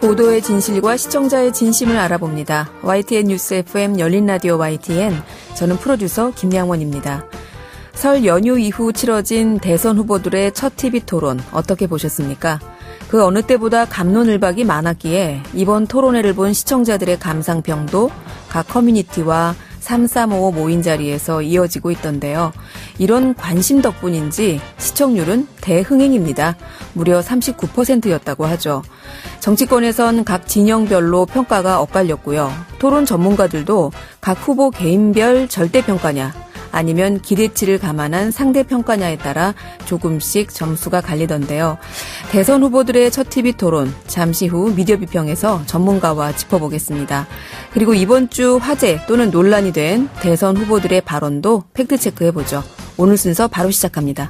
보도의 진실과 시청자의 진심을 알아봅니다. YTN 뉴스 FM 열린 라디오 YTN, 저는 프로듀서 김양원입니다. 설 연휴 이후 치러진 대선 후보들의 첫 TV 토론 어떻게 보셨습니까? 그 어느 때보다 갑론을박이 많았기에 이번 토론회를 본 시청자들의 감상평도 각 커뮤니티와 3355 모인 자리에서 이어지고 있던데요. 이런 관심 덕분인지 시청률은 대흥행입니다. 무려 39%였다고 하죠. 정치권에선 각 진영별로 평가가 엇갈렸고요. 토론 전문가들도 각 후보 개인별 절대평가냐 아니면 기대치를 감안한 상대평가냐에 따라 조금씩 점수가 갈리던데요. 대선 후보들의 첫 TV 토론, 잠시 후 미디어 비평에서 전문가와 짚어보겠습니다. 그리고 이번 주 화제 또는 논란이 된 대선 후보들의 발언도 팩트체크해보죠. 오늘 순서 바로 시작합니다.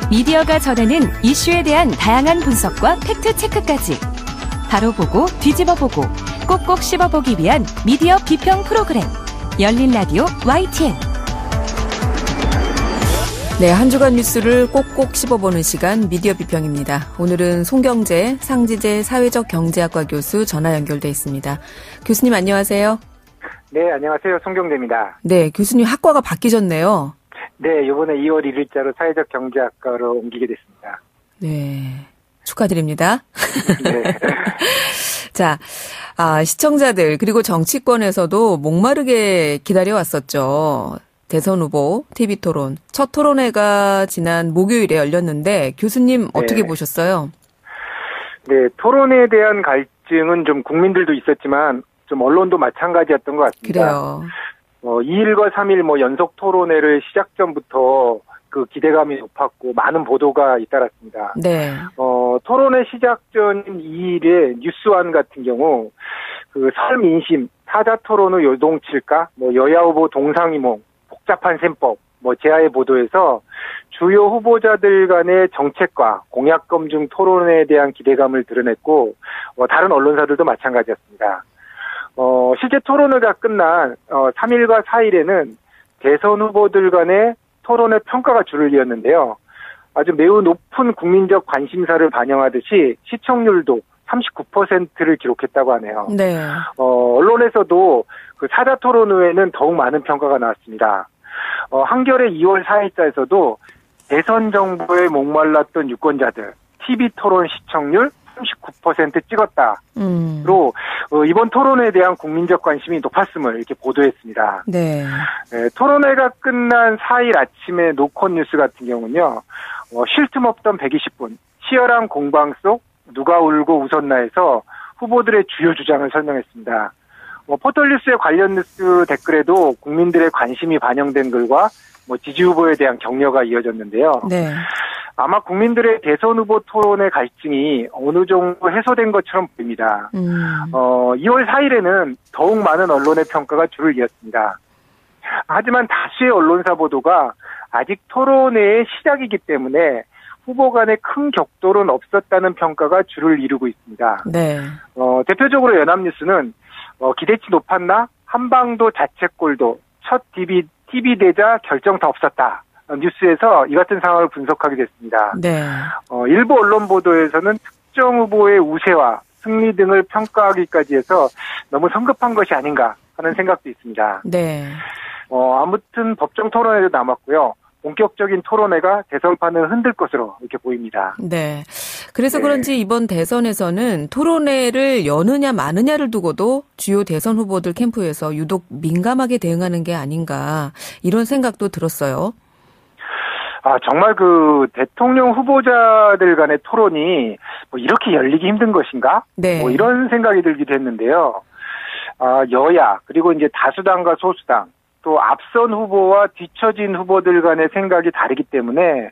미디어가 전하는 이슈에 대한 다양한 분석과 팩트체크까지 바로 보고 뒤집어보고 꼭꼭 씹어보기 위한 미디어 비평 프로그램 열린 라디오 YTN. 네, 한 주간 뉴스를 꼭꼭 씹어보는 시간 미디어 비평입니다. 오늘은 송경재 상지재 사회적 경제학과 교수 전화 연결돼 있습니다. 교수님 안녕하세요. 네, 안녕하세요. 송경재입니다. 네, 교수님 학과가 바뀌셨네요. 네, 이번에 2월 1일자로 사회적 경제학과로 옮기게 됐습니다. 네, 축하드립니다. 네. 자, 시청자들 그리고 정치권에서도 목마르게 기다려왔었죠. 대선 후보 TV 토론. 첫 토론회가 지난 목요일에 열렸는데 교수님 어떻게 보셨어요? 네, 토론에 대한 갈증은 좀 국민들도 있었지만 좀 언론도 마찬가지였던 것 같습니다. 그래요. 2일과 3일 연속 토론회를 시작 전부터 그 기대감이 높았고 많은 보도가 잇따랐습니다. 네. 토론회 시작 전 2일에 뉴스완 같은 경우 그 설 민심, 타자 토론 후 요동칠까, 여야 후보 동상이몽, 복잡한 셈법, 제하의 보도에서 주요 후보자들 간의 정책과 공약 검증 토론에 대한 기대감을 드러냈고 다른 언론사들도 마찬가지였습니다. 실제 토론회가 끝난 3일과 4일에는 대선 후보들 간의 토론회 평가가 줄을 이었는데요. 아주 매우 높은 국민적 관심사를 반영하듯이 시청률도 39%를 기록했다고 하네요. 네. 언론에서도 그 사자 토론 후에는 더욱 많은 평가가 나왔습니다. 한겨레 2월 4일자에서도 대선 정보에 목말랐던 유권자들 TV 토론 시청률 39% 찍었다로 이번 토론회에 대한 국민적 관심이 높았음을 이렇게 보도했습니다. 네. 네, 토론회가 끝난 4일 아침에 노컷 뉴스 같은 경우는요. 쉴 틈 없던 120분 치열한 공방 속 누가 울고 웃었나에서 후보들의 주요 주장을 설명했습니다. 포털뉴스의 관련 뉴스 댓글에도 국민들의 관심이 반영된 글과 지지 후보에 대한 격려가 이어졌는데요. 네. 아마 국민들의 대선 후보 토론의 갈증이 어느 정도 해소된 것처럼 보입니다. 2월 4일에는 더욱 많은 언론의 평가가 줄을 이었습니다. 하지만 다수의 언론사 보도가 아직 토론회의 시작이기 때문에 후보 간의 큰 격돌은 없었다는 평가가 줄을 이루고 있습니다. 네. 대표적으로 연합뉴스는 기대치 높았나? 한방도 자책골도 첫 TV 대자 결정타 없었다. 뉴스에서 이 같은 상황을 분석하게 됐습니다. 네. 일부 언론 보도에서는 특정 후보의 우세와 승리 등을 평가하기까지 해서 너무 성급한 것이 아닌가 하는 생각도 있습니다. 네. 아무튼 법정 토론회도 남았고요. 본격적인 토론회가 대선판을 흔들 것으로 이렇게 보입니다. 네. 그래서 네. 그런지 이번 대선에서는 토론회를 여느냐 마느냐를 두고도 주요 대선 후보들 캠프에서 유독 민감하게 대응하는 게 아닌가 이런 생각도 들었어요. 정말 그 대통령 후보자들 간의 토론이 이렇게 열리기 힘든 것인가? 네. 이런 생각이 들기도 했는데요. 여야 그리고 이제 다수당과 소수당 또 앞선 후보와 뒤처진 후보들 간의 생각이 다르기 때문에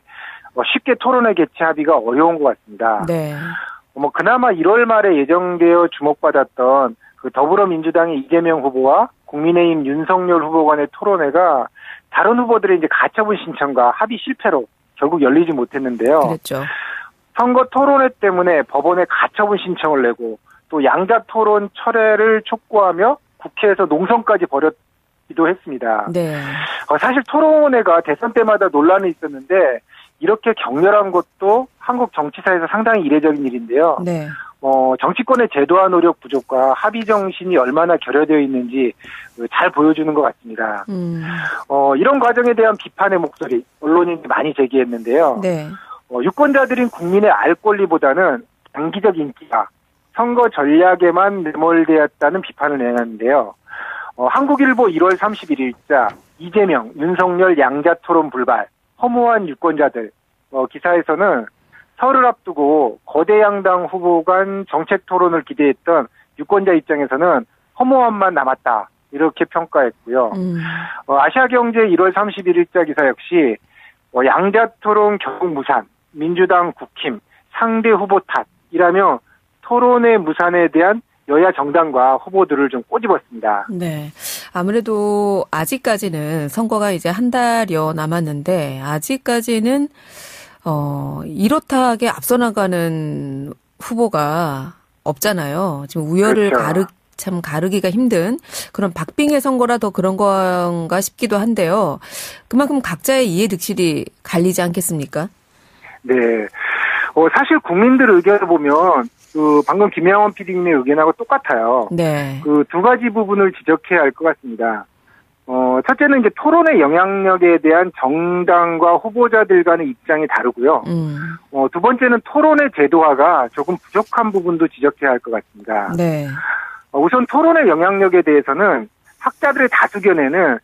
쉽게 토론회 개최 합의가 어려운 것 같습니다. 네. 그나마 1월 말에 예정되어 주목받았던 그 더불어민주당의 이재명 후보와 국민의힘 윤석열 후보 간의 토론회가 다른 후보들의 이제 가처분 신청과 합의 실패로 결국 열리지 못했는데요. 그랬죠. 선거 토론회 때문에 법원에 가처분 신청을 내고 또 또 양자 토론 철회를 촉구하며 국회에서 농성까지 벌였기도 했습니다. 네. 사실 토론회가 대선 때마다 논란이 있었는데 이렇게 격렬한 것도 한국 정치사에서 상당히 이례적인 일인데요. 네. 정치권의 제도화 노력 부족과 합의 정신이 얼마나 결여되어 있는지 잘 보여주는 것 같습니다. 이런 과정에 대한 비판의 목소리 언론이 많이 제기했는데요. 네. 유권자들인 국민의 알 권리보다는 단기적 인기가 선거 전략에만 매몰되었다는 비판을 내놨는데요. 한국일보 1월 31일자 이재명, 윤석열 양자 토론 불발, 허무한 유권자들 기사에서는 설을 앞두고 거대 양당 후보 간 정책 토론을 기대했던 유권자 입장에서는 허무함만 남았다 이렇게 평가했고요. 아시아경제 1월 31일자 기사 역시 양자 토론 결국 무산, 민주당 국힘, 상대 후보 탓이라며 토론의 무산에 대한 여야 정당과 후보들을 좀 꼬집었습니다. 네. 아무래도 아직까지는 선거가 이제 한 달여 남았는데 아직까지는 이렇다하게 앞서 나가는 후보가 없잖아요. 지금 우열을 그렇죠. 가르기가 힘든 그런 박빙의 선거라 더 그런 건가 싶기도 한데요. 그만큼 각자의 이해득실이 갈리지 않겠습니까? 네. 사실 국민들 의견을 보면 방금 김양원 PD님의 의견하고 똑같아요. 네. 두 가지 부분을 지적해야 할 것 같습니다. 첫째는 이제 토론의 영향력에 대한 정당과 후보자들 간의 입장이 다르고요. 두 번째는 토론의 제도화가 조금 부족한 부분도 지적해야 할 것 같습니다. 네. 우선 토론의 영향력에 대해서는 학자들의 다수견에는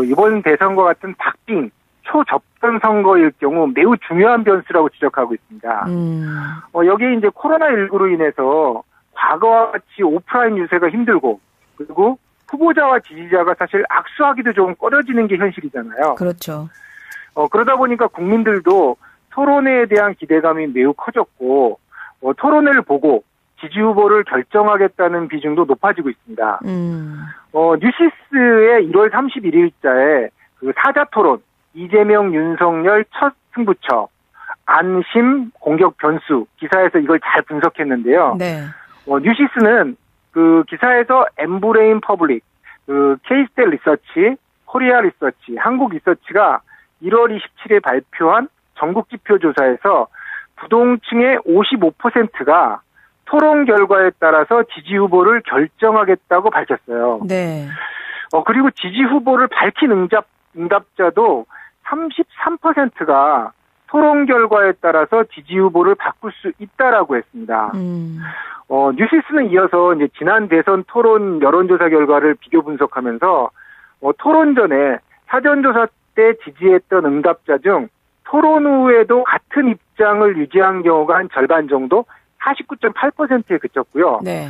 이번 대선과 같은 박빙, 초접전 선거일 경우 매우 중요한 변수라고 지적하고 있습니다. 여기에 이제 코로나19로 인해서 과거와 같이 오프라인 유세가 힘들고 그리고 후보자와 지지자가 사실 악수하기도 조금 꺼려지는 게 현실이잖아요. 그렇죠. 그러다 보니까 국민들도 토론회에 대한 기대감이 매우 커졌고 토론회를 보고 지지 후보를 결정하겠다는 비중도 높아지고 있습니다. 뉴시스의 1월 31일자에 사자 토론 이재명, 윤석열 첫 승부처 안심 공격 변수 기사에서 이걸 잘 분석했는데요. 네. 뉴시스는 기사에서 엠브레인 퍼블릭, 케이스텔 리서치, 코리아 리서치, 한국 리서치가 1월 27일에 발표한 전국 지표 조사에서 부동층의 55%가 토론 결과에 따라서 지지 후보를 결정하겠다고 밝혔어요. 네. 그리고 지지 후보를 밝힌 응답자도 33%가 토론 결과에 따라서 지지 후보를 바꿀 수 있다라고 했습니다. 뉴시스는 이어서 이제 지난 대선 토론 여론조사 결과를 비교 분석하면서 토론 전에 사전조사 때 지지했던 응답자 중 토론 후에도 같은 입장을 유지한 경우가 한 절반 정도 49.8%에 그쳤고요. 네.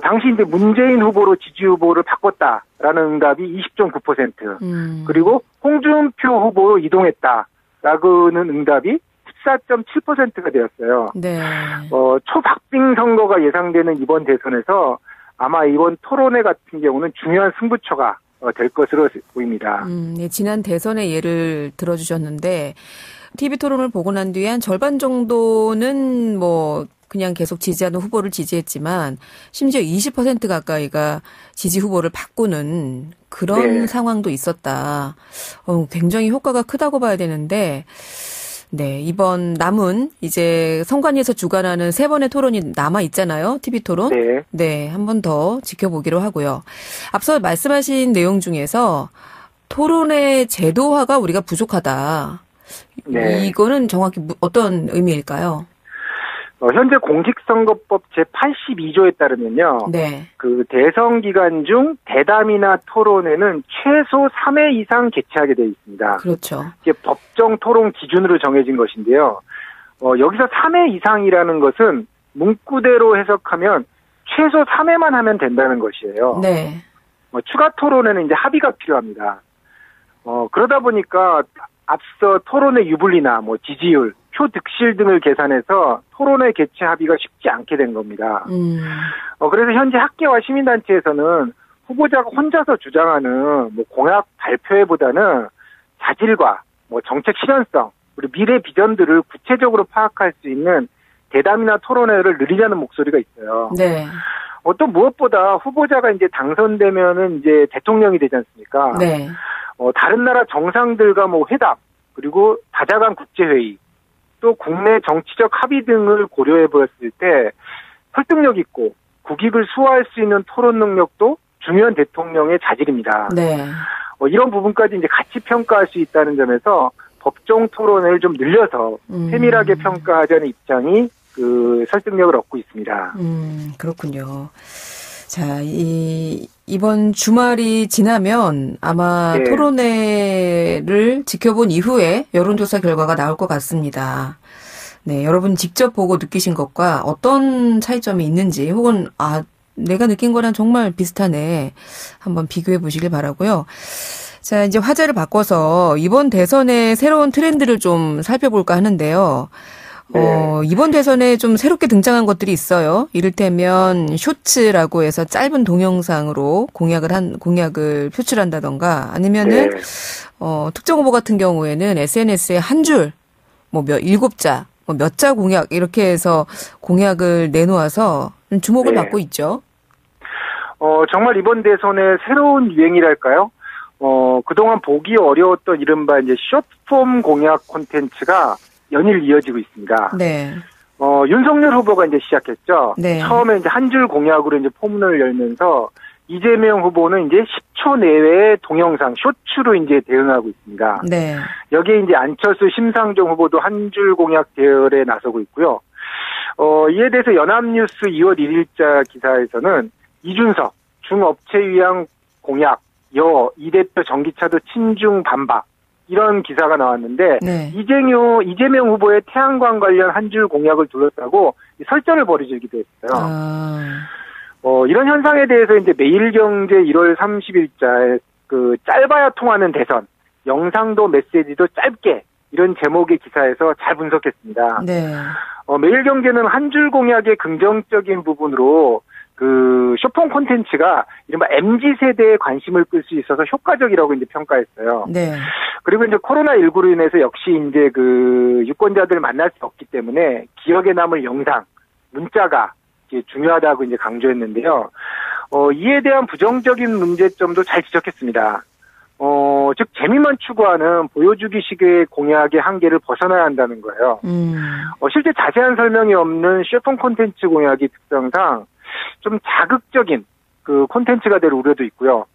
당시 이제 문재인 후보로 지지 후보를 바꿨다라는 응답이 20.9%. 그리고 홍준표 후보로 이동했다라고는 응답이 14.7%가 되었어요. 네. 초박빙 선거가 예상되는 이번 대선에서 아마 이번 토론회 같은 경우는 중요한 승부처가 될 것으로 보입니다. 네, 지난 대선의 예를 들어주셨는데 TV 토론을 보고 난 뒤에 한 절반 정도는 그냥 계속 지지하는 후보를 지지했지만 심지어 20% 가까이가 지지 후보를 바꾸는 그런 상황도 있었다. 굉장히 효과가 크다고 봐야 되는데 네, 이번 남은 이제 선관위에서 주관하는 3번의 토론이 남아 있잖아요. TV 토론. 네, 한 번 더 지켜보기로 하고요. 앞서 말씀하신 내용 중에서 토론의 제도화가 우리가 부족하다. 네. 이거는 정확히 어떤 의미일까요? 현재 공직선거법 제82조에 따르면요. 네. 대선 기간 중 대담이나 토론회는 최소 3회 이상 개최하게 되어 있습니다. 그렇죠. 이게 법정 토론 기준으로 정해진 것인데요. 여기서 3회 이상이라는 것은 문구대로 해석하면 최소 3회만 하면 된다는 것이에요. 네. 추가 토론회는 이제 합의가 필요합니다. 그러다 보니까 앞서 토론의 유불리나 지지율, 표 득실 등을 계산해서 토론회 개최 합의가 쉽지 않게 된 겁니다. 그래서 현재 학계와 시민단체에서는 후보자가 혼자서 주장하는 공약 발표회보다는 자질과 정책 실현성, 그리고 미래 비전들을 구체적으로 파악할 수 있는 대담이나 토론회를 늘리자는 목소리가 있어요. 네. 또 무엇보다 후보자가 이제 당선되면은 이제 대통령이 되지 않습니까? 네. 다른 나라 정상들과 뭐 회담, 그리고 다자간 국제회의, 또 국내 정치적 합의 등을 고려해 보았을 때 설득력 있고 국익을 수호할 수 있는 토론 능력도 중요한 대통령의 자질입니다. 네. 이런 부분까지 이제 같이 평가할 수 있다는 점에서 법정 토론을 좀 늘려서 세밀하게 평가하자는 입장이 그 설득력을 얻고 있습니다. 그렇군요. 자, 이번 주말이 지나면 아마 네. 토론회를 지켜본 이후에 여론조사 결과가 나올 것 같습니다. 네, 여러분 직접 보고 느끼신 것과 어떤 차이점이 있는지 혹은 내가 느낀 거랑 정말 비슷하네. 한번 비교해 보시길 바라고요. 자, 이제 화제를 바꿔서 이번 대선의 새로운 트렌드를 좀 살펴볼까 하는데요. 이번 대선에 좀 새롭게 등장한 것들이 있어요. 이를테면 쇼츠라고 해서 짧은 동영상으로 공약을 표출한다던가 아니면은 특정 후보 같은 경우에는 SNS에 한 줄, 일곱 자, 몇 자 공약 이렇게 해서 공약을 내놓아서 주목을 받고 있죠. 정말 이번 대선의 새로운 유행이랄까요? 그동안 보기 어려웠던 이른바 이제 숏폼 공약 콘텐츠가 연일 이어지고 있습니다. 네. 윤석열 후보가 이제 시작했죠. 네. 처음에 이제 한 줄 공약으로 이제 포문을 열면서 이재명 후보는 이제 10초 내외의 동영상, 쇼츠로 이제 대응하고 있습니다. 네. 여기에 이제 안철수, 심상정 후보도 한 줄 공약 대열에 나서고 있고요. 이에 대해서 연합뉴스 2월 1일자 기사에서는 이준석, 중업체 위한 공약, 이 대표 전기차도 친중 반박, 이런 기사가 나왔는데, 네. 이재명 후보의 태양광 관련 한 줄 공약을 둘러싸고 설전을 벌이기도 했어요. 이런 현상에 대해서 이제 매일경제 1월 30일자에 그 짧아야 통하는 대선, 영상도 메시지도 짧게, 이런 제목의 기사에서 잘 분석했습니다. 네. 매일경제는 한 줄 공약의 긍정적인 부분으로 그 쇼폼 콘텐츠가 이른바 MZ세대의 관심을 끌 수 있어서 효과적이라고 이제 평가했어요. 네. 그리고 이제 코로나19로 인해서 역시 이제 그 유권자들 만날 수 없기 때문에 기억에 남을 영상, 문자가 이제 중요하다고 이제 강조했는데요. 이에 대한 부정적인 문제점도 잘 지적했습니다. 즉 재미만 추구하는 보여주기식의 공약의 한계를 벗어나야 한다는 거예요. 실제 자세한 설명이 없는 쇼폼 콘텐츠 공약의 특성상 좀 자극적인 그 콘텐츠가 될 우려도 있고요.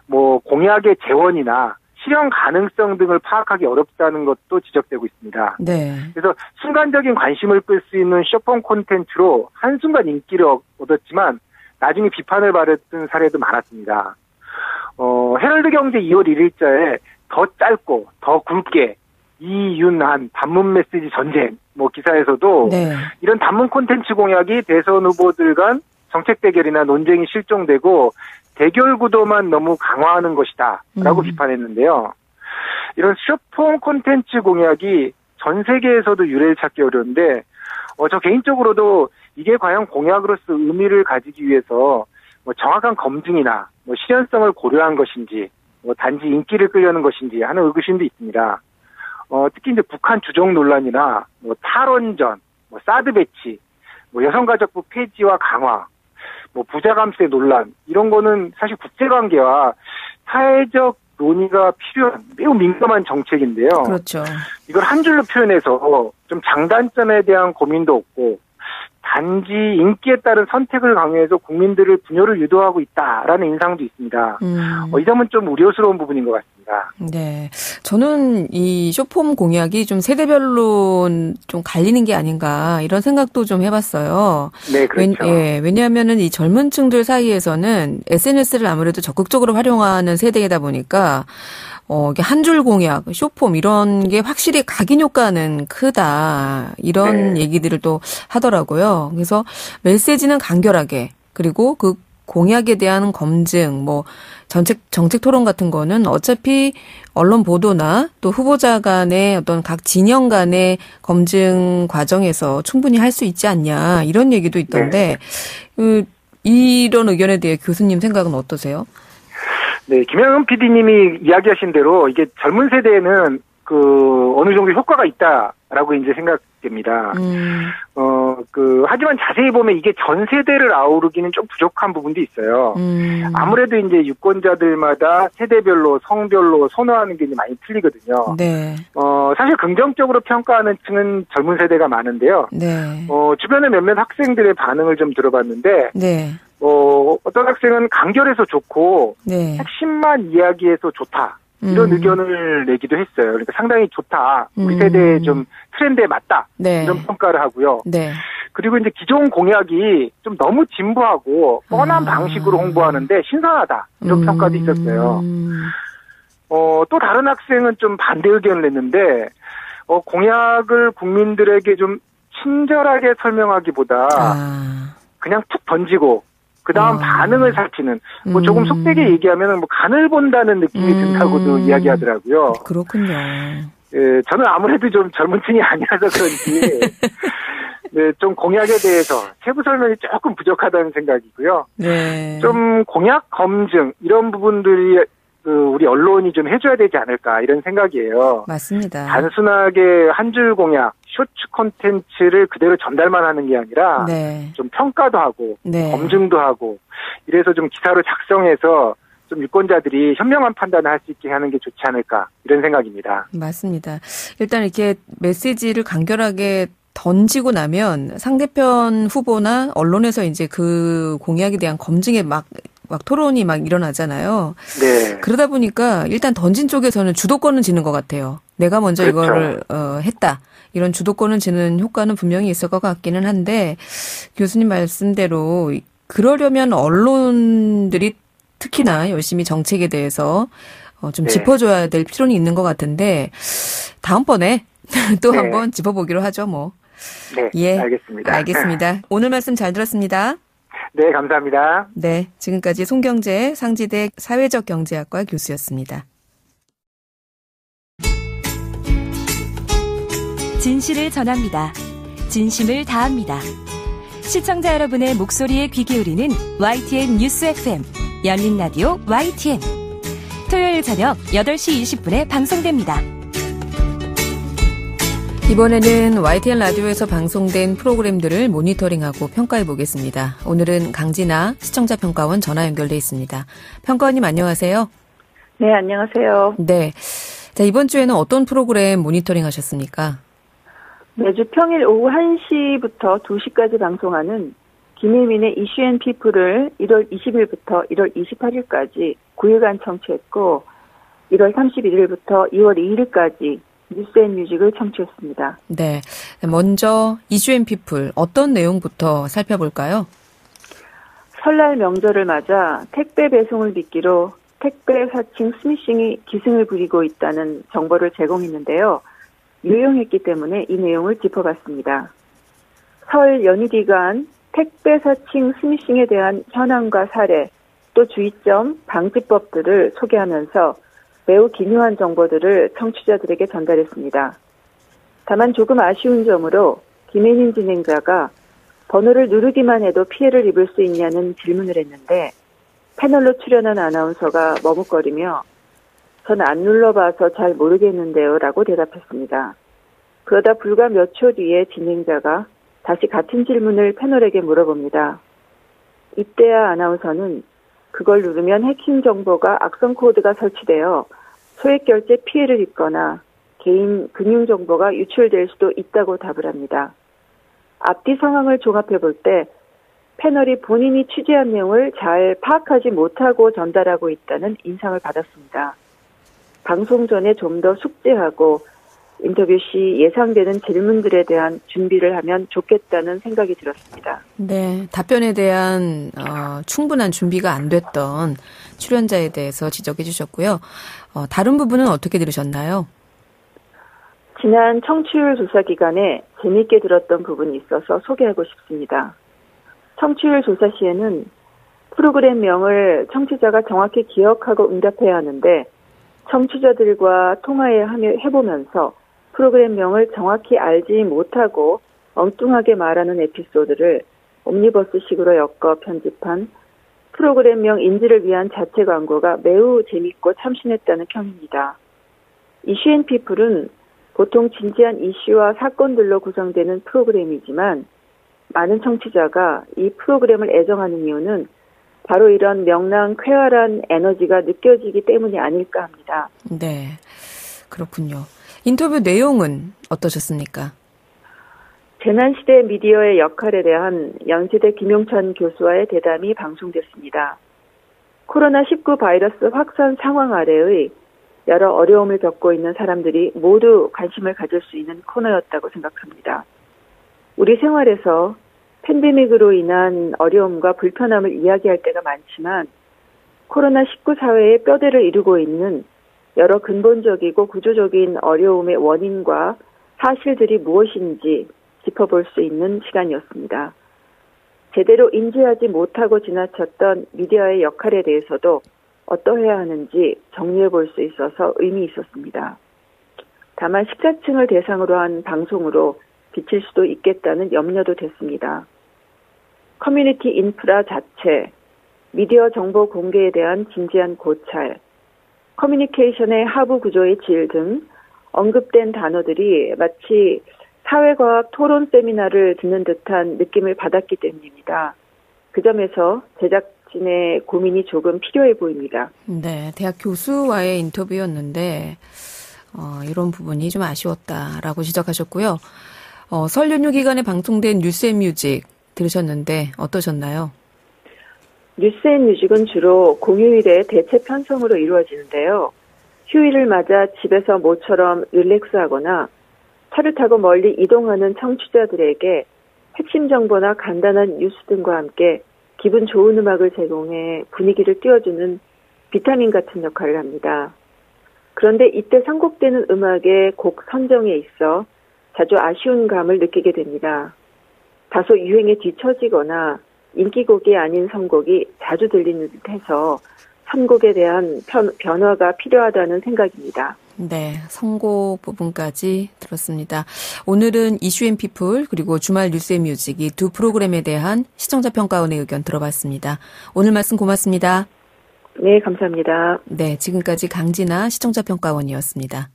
공약의 재원이나 실현 가능성 등을 파악하기 어렵다는 것도 지적되고 있습니다. 네. 그래서 순간적인 관심을 끌 수 있는 쇼폼 콘텐츠로 한순간 인기를 얻었지만 나중에 비판을 받았던 사례도 많았습니다. 헤럴드 경제 2월 1일자에 더 짧고 더 굵게 이윤한 단문 메시지 전쟁 기사에서도 네. 이런 단문 콘텐츠 공약이 대선 후보들 간 정책 대결이나 논쟁이 실종되고 대결 구도만 너무 강화하는 것이다 라고 비판했는데요. 이런 쇼폼 콘텐츠 공약이 전 세계에서도 유래를 찾기 어려운데 저 개인적으로도 이게 과연 공약으로서 의미를 가지기 위해서 정확한 검증이나 실현성을 고려한 것인지 단지 인기를 끌려는 것인지 하는 의구심도 있습니다. 특히 이제 북한 주적 논란이나 탈원전, 사드 배치, 여성가족부 폐지와 강화, 부자 감세 논란 이런 거는 사실 국제관계와 사회적 논의가 필요한 매우 민감한 정책인데요. 그렇죠. 이걸 한 줄로 표현해서 좀 장단점에 대한 고민도 없고 단지 인기에 따른 선택을 강요해서 국민들을 분열을 유도하고 있다라는 인상도 있습니다. 이 점은 좀 우려스러운 부분인 것 같습니다. 네, 저는 이 쇼폼 공약이 좀 세대별로 좀 갈리는 게 아닌가 이런 생각도 좀 해봤어요. 네, 그렇죠. 왜냐하면은 이 젊은 층들 사이에서는 SNS를 아무래도 적극적으로 활용하는 세대이다 보니까 이게 한 줄 공약, 쇼폼 이런 게 확실히 각인 효과는 크다. 이런 얘기들을 또 하더라고요. 그래서 메시지는 간결하게 그리고 그 공약에 대한 검증, 정책 토론 같은 거는 어차피 언론 보도나 또 후보자 간의 어떤 각 진영 간의 검증 과정에서 충분히 할 수 있지 않냐. 이런 얘기도 있던데, 이런 의견에 대해 교수님 생각은 어떠세요? 네, 김영은 PD님이 이야기하신 대로 이게 젊은 세대에는 어느 정도 효과가 있다라고 이제 생각됩니다. 하지만 자세히 보면 이게 전 세대를 아우르기는 좀 부족한 부분도 있어요. 아무래도 이제 유권자들마다 세대별로, 성별로 선호하는 게 이제 많이 틀리거든요. 네. 사실 긍정적으로 평가하는 층은 젊은 세대가 많은데요. 네. 주변에 몇몇 학생들의 반응을 좀 들어봤는데, 네. 어떤 학생은 간결해서 좋고, 네. 핵심만 이야기해서 좋다. 이런 의견을 내기도 했어요. 그러니까 상당히 좋다. 우리 세대의 좀 트렌드에 맞다. 네. 이런 평가를 하고요. 네. 그리고 이제 기존 공약이 좀 너무 진부하고 뻔한 방식으로 홍보하는데 신선하다. 이런 평가도 있었어요. 또 다른 학생은 좀 반대 의견을 냈는데, 공약을 국민들에게 좀 친절하게 설명하기보다 그냥 툭 던지고 그 다음 반응을 살피는, 조금 속되게 얘기하면 간을 본다는 느낌이 든다고도 이야기하더라고요. 그렇군요. 예, 저는 아무래도 좀 젊은 층이 아니라서 그런지, 네, 좀 공약에 대해서 세부 설명이 조금 부족하다는 생각이고요. 네. 좀 공약 검증, 이런 부분들이 우리 언론이 좀 해줘야 되지 않을까, 이런 생각이에요. 맞습니다. 단순하게 한 줄 공약, 쇼츠 콘텐츠를 그대로 전달만 하는 게 아니라, 네. 좀 평가도 하고, 네. 검증도 하고, 이래서 좀 기사를 작성해서 좀 유권자들이 현명한 판단을 할 수 있게 하는 게 좋지 않을까, 이런 생각입니다. 맞습니다. 일단 이렇게 메시지를 간결하게 던지고 나면 상대편 후보나 언론에서 이제 그 공약에 대한 검증에 막 토론이 막 일어나잖아요. 네. 그러다 보니까 일단 던진 쪽에서는 주도권은 지는 것 같아요. 내가 먼저 그렇죠. 이거를 했다. 이런 주도권은 지는 효과는 분명히 있을 것 같기는 한데, 교수님 말씀대로 그러려면 언론들이 특히나 열심히 정책에 대해서 좀 네. 짚어줘야 될 필요는 있는 것 같은데, 다음번에 또 네. 한번 짚어보기로 하죠, 뭐. 네. 예. 알겠습니다. 알겠습니다. 오늘 말씀 잘 들었습니다. 네, 감사합니다. 네. 지금까지 송경재 상지대 사회적 경제학과 교수였습니다. 진실을 전합니다. 진심을 다합니다. 시청자 여러분의 목소리에 귀 기울이는 YTN 뉴스 FM 열린 라디오 YTN. 토요일 저녁 8시 20분에 방송됩니다. 이번에는 YTN 라디오에서 방송된 프로그램들을 모니터링하고 평가해 보겠습니다. 오늘은 강진아 시청자평가원 전화 연결돼 있습니다. 평가원님 안녕하세요. 네, 안녕하세요. 네. 자, 이번 주에는 어떤 프로그램 모니터링 하셨습니까? 매주 평일 오후 1시부터 2시까지 방송하는 김혜민의 이슈앤피플을 1월 20일부터 1월 28일까지 9일간 청취했고, 1월 31일부터 2월 2일까지 뉴스앤뮤직을 청취했습니다. 네. 먼저 이슈앤피플 어떤 내용부터 살펴볼까요? 설날 명절을 맞아 택배 배송을 미끼로 택배 사칭 스미싱이 기승을 부리고 있다는 정보를 제공했는데요. 유용했기 때문에 이 내용을 짚어봤습니다. 설 연휴 기간 택배 사칭 스미싱에 대한 현황과 사례, 또 주의점, 방지법들을 소개하면서 매우 기묘한 정보들을 청취자들에게 전달했습니다. 다만 조금 아쉬운 점으로 김혜민 진행자가 번호를 누르기만 해도 피해를 입을 수 있냐는 질문을 했는데 패널로 출연한 아나운서가 머뭇거리며 전 안 눌러봐서 잘 모르겠는데요 라고 대답했습니다. 그러다 불과 몇 초 뒤에 진행자가 다시 같은 질문을 패널에게 물어봅니다. 이때야 아나운서는 그걸 누르면 해킹 정보가 악성 코드가 설치되어 소액 결제 피해를 입거나 개인 금융 정보가 유출될 수도 있다고 답을 합니다. 앞뒤 상황을 종합해 볼 때 패널이 본인이 취재한 내용을 잘 파악하지 못하고 전달하고 있다는 인상을 받았습니다. 방송 전에 좀 더 숙지하고 인터뷰 시 예상되는 질문들에 대한 준비를 하면 좋겠다는 생각이 들었습니다. 네, 답변에 대한 충분한 준비가 안 됐던 출연자에 대해서 지적해 주셨고요. 다른 부분은 어떻게 들으셨나요? 지난 청취율 조사 기간에 재미있게 들었던 부분이 있어서 소개하고 싶습니다. 청취율 조사 시에는 프로그램명을 청취자가 정확히 기억하고 응답해야 하는데 청취자들과 통화해보면서 프로그램명을 정확히 알지 못하고 엉뚱하게 말하는 에피소드를 옴니버스식으로 엮어 편집한 프로그램명 인지를 위한 자체 광고가 매우 재밌고 참신했다는 평입니다. 이슈앤피플은 보통 진지한 이슈와 사건들로 구성되는 프로그램이지만 많은 청취자가 이 프로그램을 애정하는 이유는 바로 이런 명랑 쾌활한 에너지가 느껴지기 때문이 아닐까 합니다. 네, 그렇군요. 인터뷰 내용은 어떠셨습니까? 재난시대 미디어의 역할에 대한 연세대 김용찬 교수와의 대담이 방송됐습니다. 코로나19 바이러스 확산 상황 아래의 여러 어려움을 겪고 있는 사람들이 모두 관심을 가질 수 있는 코너였다고 생각합니다. 우리 생활에서 팬데믹으로 인한 어려움과 불편함을 이야기할 때가 많지만 코로나19 사회의 뼈대를 이루고 있는 여러 근본적이고 구조적인 어려움의 원인과 사실들이 무엇인지 짚어볼 수 있는 시간이었습니다. 제대로 인지하지 못하고 지나쳤던 미디어의 역할에 대해서도 어떠해야 하는지 정리해 볼 수 있어서 의미 있었습니다. 다만 식자층을 대상으로 한 방송으로 비칠 수도 있겠다는 염려도 됐습니다. 커뮤니티 인프라 자체, 미디어 정보 공개에 대한 진지한 고찰, 커뮤니케이션의 하부 구조의 질 등 언급된 단어들이 마치 사회과학 토론 세미나를 듣는 듯한 느낌을 받았기 때문입니다. 그 점에서 제작진의 고민이 조금 필요해 보입니다. 네, 대학 교수와의 인터뷰였는데 이런 부분이 좀 아쉬웠다라고 지적하셨고요. 설 연휴 기간에 방송된 뉴스앤뮤직 들으셨는데 어떠셨나요? 뉴스앤뮤직은 주로 공휴일에 대체 편성으로 이루어지는데요. 휴일을 맞아 집에서 모처럼 릴렉스하거나 차를 타고 멀리 이동하는 청취자들에게 핵심 정보나 간단한 뉴스 등과 함께 기분 좋은 음악을 제공해 분위기를 띄워주는 비타민 같은 역할을 합니다. 그런데 이때 선곡되는 음악의 곡 선정에 있어 자주 아쉬운 감을 느끼게 됩니다. 다소 유행에 뒤처지거나 인기곡이 아닌 선곡이 자주 들리는 듯해서 선곡에 대한 변화가 필요하다는 생각입니다. 네, 선곡 부분까지 들었습니다. 오늘은 이슈앤피플 그리고 주말 뉴스앤뮤직 이 두 프로그램에 대한 시청자 평가원의 의견 들어봤습니다. 오늘 말씀 고맙습니다. 네, 감사합니다. 네, 지금까지 강진아 시청자 평가원이었습니다.